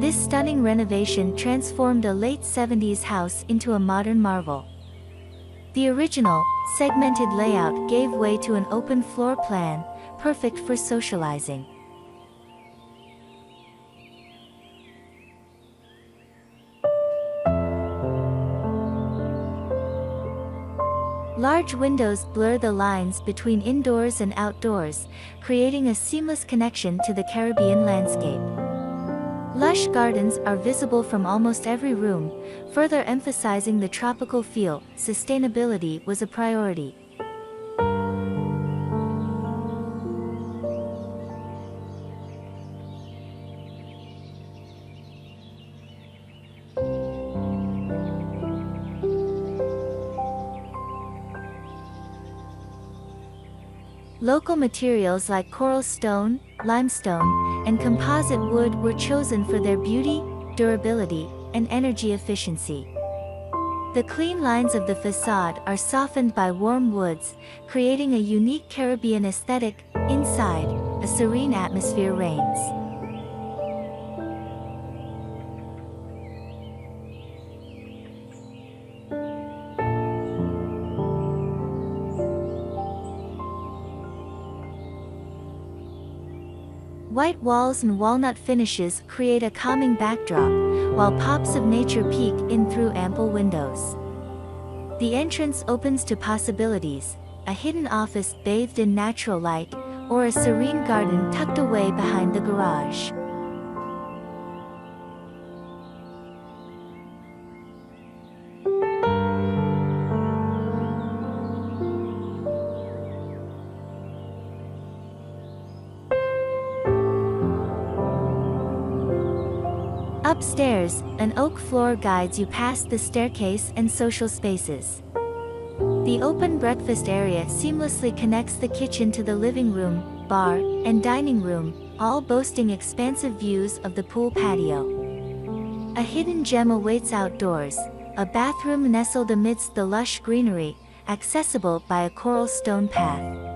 This stunning renovation transformed a late 70s house into a modern marvel. The original, segmented layout gave way to an open floor plan, perfect for socializing. Large windows blur the lines between indoors and outdoors, creating a seamless connection to the Caribbean landscape. Lush gardens are visible from almost every room, further emphasizing the tropical feel. Sustainability was a priority. Local materials like coral stone, limestone, and composite wood were chosen for their beauty, durability, and energy efficiency. The clean lines of the facade are softened by warm woods, creating a unique Caribbean aesthetic. Inside, a serene atmosphere reigns. White walls and walnut finishes create a calming backdrop, while pops of nature peek in through ample windows. The entrance opens to possibilities, a hidden office bathed in natural light, or a serene garden tucked away behind the garage. Upstairs, an oak floor guides you past the staircase and social spaces. The open breakfast area seamlessly connects the kitchen to the living room, bar, and dining room, all boasting expansive views of the pool patio. A hidden gem awaits outdoors, a bathroom nestled amidst the lush greenery, accessible by a coral stone path.